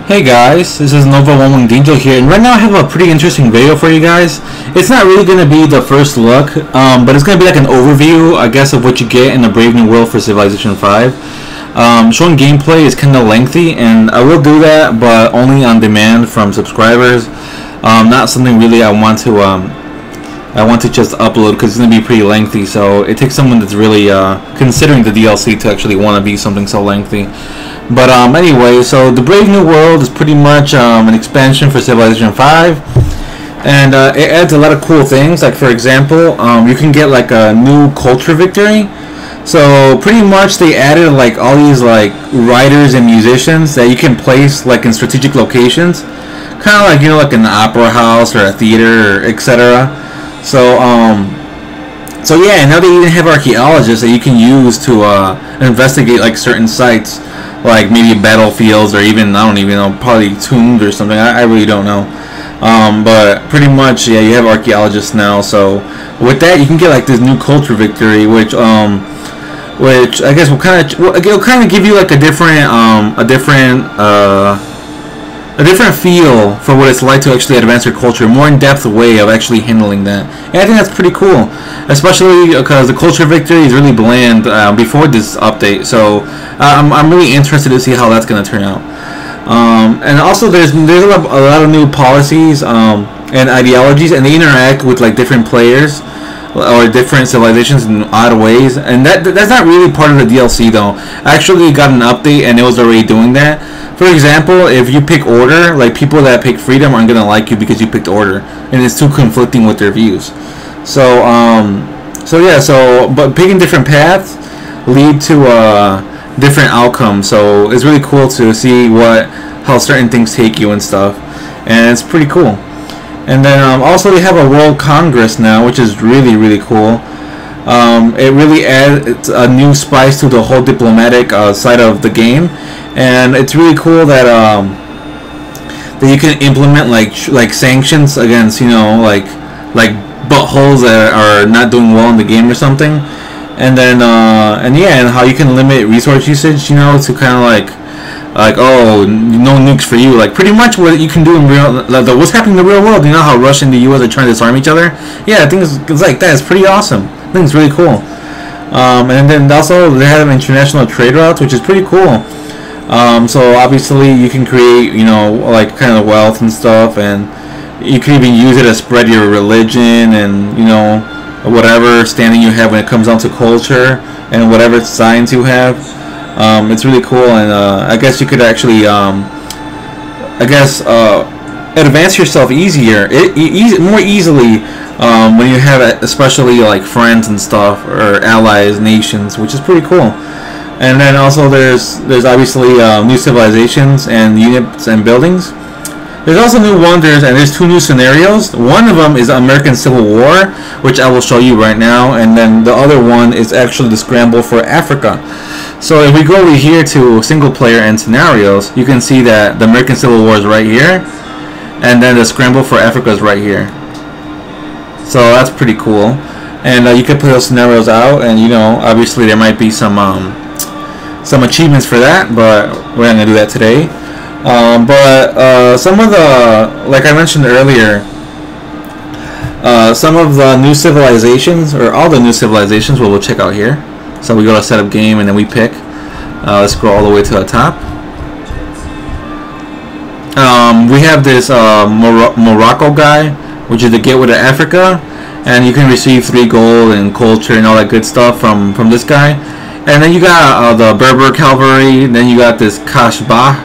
Hey guys, this is Nova11 here, and right now I have a pretty interesting video for you guys. It's not really going to be the first look, but it's going to be like an overview, I guess, of what you get in the Brave New World for Civilization 5. Showing gameplay is kind of lengthy, and I will do that, but only on demand from subscribers. Not something really I want to just upload because it's going to be pretty lengthy, so it takes someone that's really considering the DLC to actually want to be something so lengthy. But anyway, so the Brave New World is pretty much an expansion for Civilization 5, and it adds a lot of cool things. Like, for example, you can get like a new culture victory. So pretty much they added like all these like writers and musicians that you can place like in strategic locations, kind of like, you know, like an opera house or a theater, or etc. So so yeah, now they even have archaeologists that you can use to investigate like certain sites, like maybe battlefields, or even, I don't even know, probably tombs or something. I really don't know. But pretty much, yeah, you have archaeologists now. So with that, you can get like this new culture victory, which I guess will kind of give you like a different feel for what it's like to actually advance your culture, a more in-depth way of actually handling that. And I think that's pretty cool, especially because the culture victory is really bland before this update. So I'm really interested to see how that's going to turn out. And also there's a lot of new policies and ideologies, and they interact with like different players or different civilizations in odd ways, and that's not really part of the DLC though. I actually got an update and it was already doing that. For example, if you pick order, like people that pick freedom aren't gonna like you because you picked order, and it's too conflicting with their views. So but picking different paths lead to different outcomes. So it's really cool to see how certain things take you and stuff, and it's pretty cool. And then also they have a World Congress now, which is really cool. It really adds a new spice to the whole diplomatic side of the game, and it's really cool that that you can implement like sanctions against, you know, like buttholes that are not doing well in the game or something. And then and how you can limit resource usage, you know, to kind of like oh, no nukes for you, like pretty much what you can do in what's happening in the real world. You know how Russia and the US are trying to disarm each other? Yeah, I think it's like that. It's pretty awesome. I think it's really cool. And then also they have international trade routes, which is pretty cool. So obviously you can create, you know, like kind of wealth and stuff, and you can even use it to spread your religion and, you know, whatever standing you have when it comes down to culture and whatever science you have. It's really cool, and I guess you could actually advance yourself more easily when you have especially like friends and stuff, or allies, nations, which is pretty cool. And then also there's obviously new civilizations and units and buildings. There's also new wonders, and there's 2 new scenarios. One of them is American Civil War, which I will show you right now, and then the other one is actually the scramble for Africa. So if we go over here to single player and scenarios, you can see that the American Civil War is right here, and then the scramble for Africa is right here. So that's pretty cool. And you can put those scenarios out, and, you know, obviously there might be some achievements for that, but we're not gonna do that today. Some of the, like I mentioned earlier, some of the new civilizations, or all the new civilizations, we'll check out here. So we go to setup game, and then we pick. Let's scroll all the way to the top. We have this Morocco guy, which is the gateway to Africa, and you can receive 3 gold and culture and all that good stuff from this guy. And then you got the Berber cavalry. Then you got this Kasbah.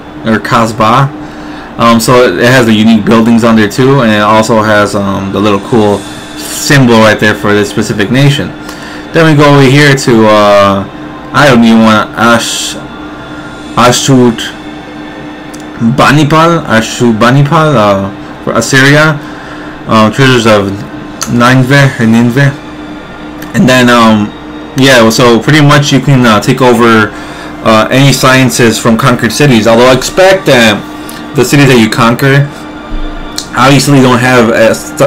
So it has the unique buildings on there too, and it also has the little cool symbol right there for this specific nation. Then we go over here to I don't even want Ashurbanipal for Assyria, treasures of Nineveh, and then yeah, so pretty much you can take over any sciences from conquered cities. Although I expect that the cities that you conquer obviously don't have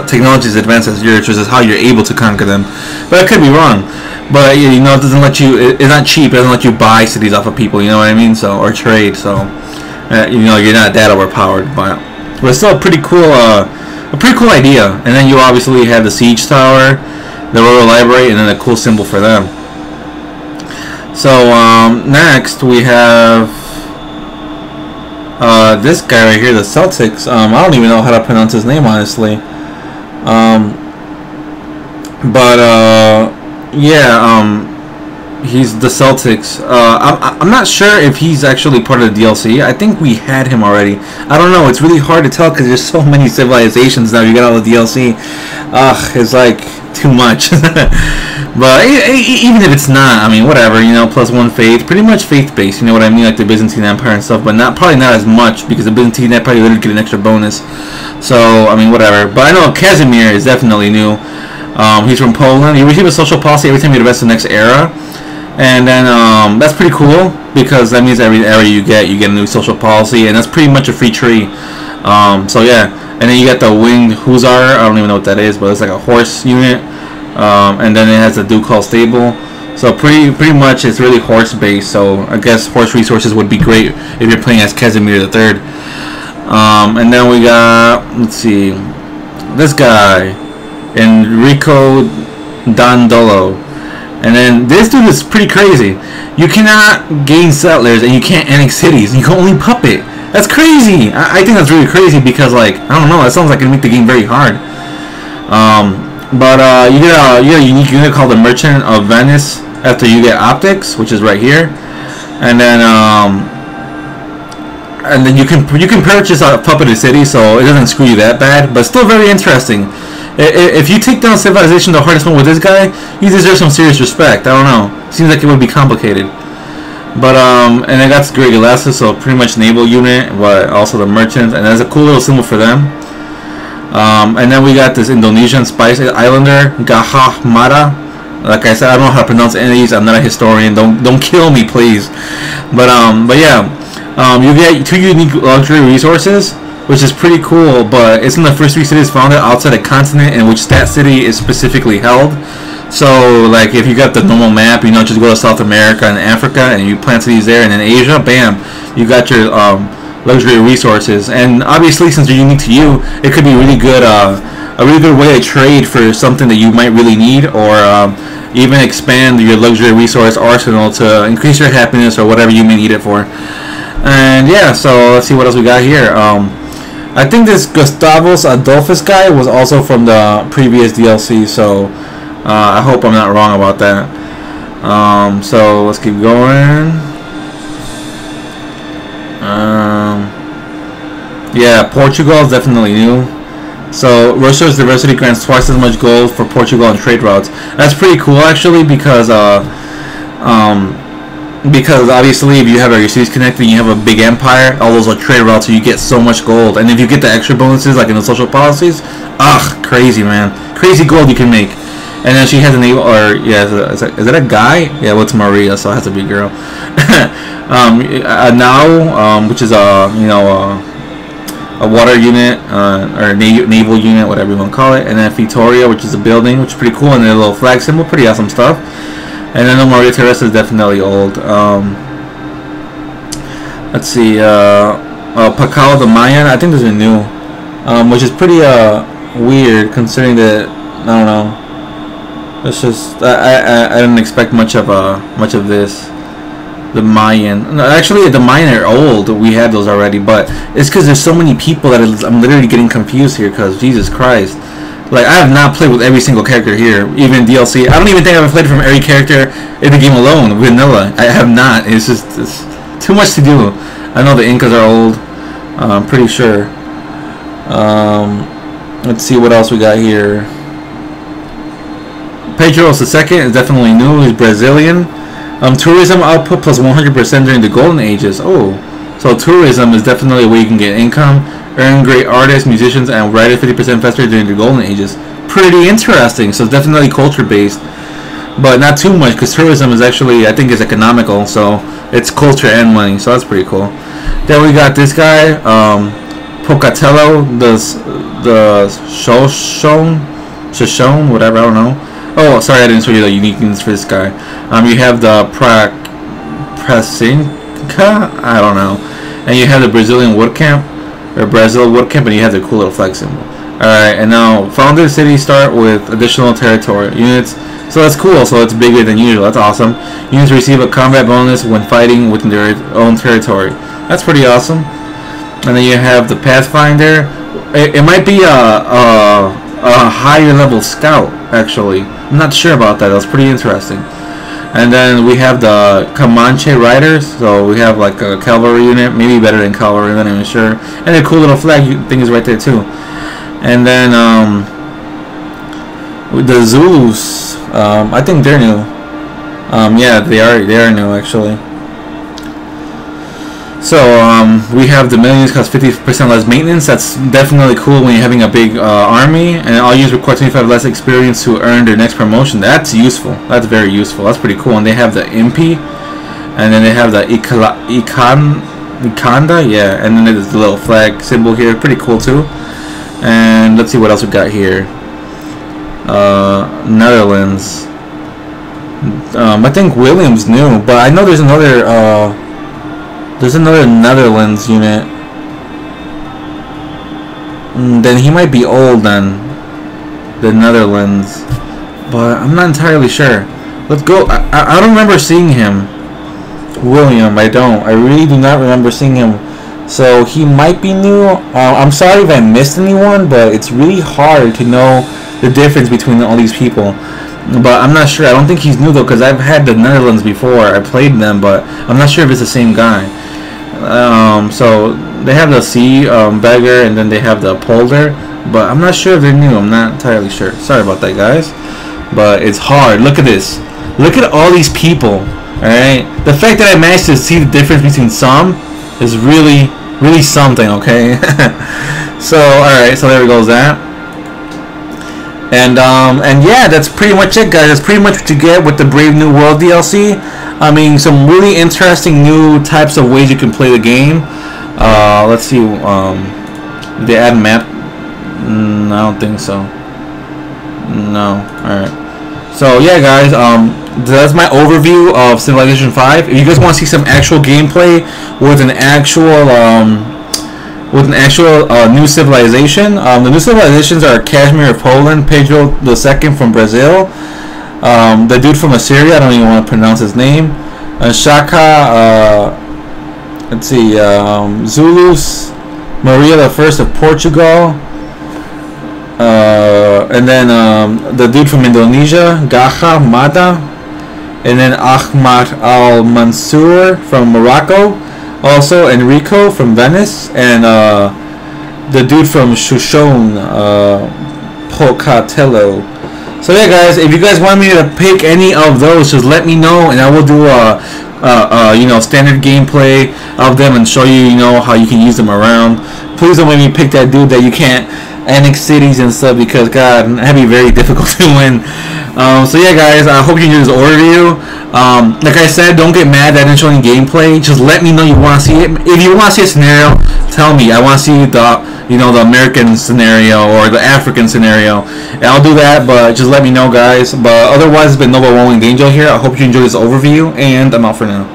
technology as advanced as yours, which is how you're able to conquer them. But I could be wrong. But you know, it doesn't let you. It's not cheap. It doesn't let you buy cities off of people. You know what I mean? So, or trade. So You know, you're not that overpowered, but it's still a pretty cool idea. And then you obviously have the siege tower, the royal library, and then a cool symbol for them. So next we have this guy right here, the Celtics. I don't even know how to pronounce his name, honestly. He's the Celtics. I'm not sure if he's actually part of the DLC. I think we had him already. I don't know. It's really hard to tell because there's so many civilizations now. You got all the DLC. It's like too much. But even if it's not, I mean, whatever. You know, +1 faith. Pretty much faith-based. You know what I mean? Like the Byzantine Empire and stuff. But probably not as much because the Byzantine Empire literally get an extra bonus. So, I mean, whatever. But I know Casimir is definitely new. He's from Poland. You receive a social policy every time you invest in the next era. And then that's pretty cool because that means every era you get a new social policy, and that's pretty much a free tree. So yeah, and then you got the winged hussar. I don't even know what that is, but it's like a horse unit. And then it has a ducal stable. So pretty much it's really horse based. So I guess horse resources would be great if you're playing as Casimir III. And then we got, let's see, this guy, Enrico Dandolo. And then this dude is pretty crazy. You cannot gain settlers and you can't annex cities. You can only puppet. That's crazy. I think that's really crazy because, like, I don't know. That sounds like it would make the game very hard. You get a unique unit called the Merchant of Venice after you get optics, which is right here. And then you can purchase a puppeted city, so it doesn't screw you that bad. But still very interesting. If you take down Civilization, the hardest one with this guy, you deserve some serious respect. I don't know. Seems like it would be complicated. But, and I got Great Glasses, so pretty much naval unit, but also the merchants, and there's a cool little symbol for them. And then we got this Indonesian spice islander, Gajah Mada. Like I said, I don't know how to pronounce any of these. I'm not a historian. Don't kill me, please. But yeah, you get 2 unique luxury resources, which is pretty cool, but it's in the first 3 cities founded outside a continent in which that city is specifically held. So, like, if you got the normal map, you know, just go to South America and Africa, and you plant cities there, and in Asia, bam, you got your luxury resources. And obviously, since they're unique to you, it could be really good, a really good way to trade for something that you might really need, or even expand your luxury resource arsenal to increase your happiness or whatever you may need it for. And yeah, so let's see what else we got here. I think this Gustavus Adolphus guy was also from the previous DLC, so I hope I'm not wrong about that. So let's keep going. Yeah, Portugal is definitely new. So resource diversity grants twice as much gold for Portugal on trade routes. That's pretty cool actually because obviously if you have your cities connected and you have a big empire, all those are trade routes, so you get so much gold. And if you get the extra bonuses like in the social policies, crazy, man. Crazy gold you can make. And then she has a name, or yeah, is that a guy? Yeah, well, it's Maria, so it has to be a girl. Now, which is a water unit or naval unit, whatever you want to call it. And then Vitoria, which is a building, which is pretty cool, and then a little flag symbol, pretty awesome stuff. And then the Maria Teresa is definitely old. Let's see, Pacao the Mayan, I think those are new, which is pretty weird considering that, I don't know. It's just I didn't expect much of this. The Mayan. No, actually, the Mayan are old. We had those already, but it's because there's so many people that I'm literally getting confused here. Because Jesus Christ, like I have not played with every single character here, even DLC. I don't even think I've played from every character in the game alone. Vanilla, I have not. It's too much to do. I know the Incas are old. I'm pretty sure. Let's see what else we got here. Pedro II is definitely new. He's Brazilian. Tourism output plus 100% during the golden ages. Oh, so tourism is definitely a way you can get income, earn great artists, musicians, and writers 50% faster during the golden ages. Pretty interesting. So it's definitely culture based, but not too much because tourism is actually, I think, is economical. So it's culture and money. So that's pretty cool. Then we got this guy, Pocatello, the Shoshone, whatever, I don't know. Oh, sorry, I didn't show you the uniqueness for this guy. You have the Prasinka, I don't know. and you have the Brazilian wood camp, or Brazil wood camp, and you have the cool little flag symbol. Alright, and now founded cities start with additional territory units. So that's cool, so it's bigger than usual. That's awesome. Units receive a combat bonus when fighting within their own territory. That's pretty awesome. And then you have the Pathfinder. It might be a higher level scout, actually. I'm not sure about that. That's pretty interesting. And then we have the Comanche Riders. So we have like a cavalry unit, maybe better than cavalry, I'm not even sure. And a cool little flag thing is right there too. And then the Zulus, I think they're new. Yeah, they are new actually. So we have the millions cost 50% less maintenance. That's definitely cool when you're having a big army, and all units require 25 less experience to earn their next promotion. That's useful. That's very useful. That's pretty cool. And they have the Impi, and then they have the Ikanda, yeah, and then there's the little flag symbol here. Pretty cool too. And let's see what else we got here. Netherlands. I think William's new, but I know there's another Netherlands unit. Then he might be old then, the Netherlands, but I'm not entirely sure. Let's go. I don't remember seeing him. William, I don't. I really do not remember seeing him. So he might be new. I'm sorry if I missed anyone, but it's really hard to know the difference between all these people. But I'm not sure. I don't think he's new though, because I've had the Netherlands before. I played them, but I'm not sure if it's the same guy. So they have the sea beggar, and then they have the polder, but I'm not sure if they're new. I'm not entirely sure. Sorry about that, guys. But it's hard. Look at this. Look at all these people. All right. The fact that I managed to see the difference between some is really, really something. Okay. So all right. So there goes that. And yeah, that's pretty much it, guys. That's pretty much what you get with the Brave New World DLC. I mean, some really interesting new types of ways you can play the game. Let's see. Did they add map? I don't think so. No. Alright. So yeah, guys. That's my overview of Civilization 5. If you guys want to see some actual gameplay with an actual new civilization, the new civilizations are Kashmir of Poland, Pedro II from Brazil, the dude from Assyria, I don't even want to pronounce his name, Shaka, let's see, Zulus, Maria I of Portugal, and then the dude from Indonesia, Gaha Mada, and then Ahmad Al-Mansur from Morocco, also Enrico from Venice, and the dude from Shoshone, Pocatello. So yeah, guys, if you guys want me to pick any of those, just let me know, and I will do a standard gameplay of them and show you, how you can use them around. Please don't make me pick that dude that you can't annex cities and stuff, because God, that'd be very difficult to win. So yeah, guys, I hope you enjoyed this overview. Like I said, don't get mad that I didn't show any gameplay. Just let me know you want to see it. If you want to see a scenario, tell me. I want to see the American scenario or the African scenario, and I'll do that. But just let me know, guys. But otherwise, it's been Nova Rolling Angel here. I hope you enjoyed this overview, and I'm out for now.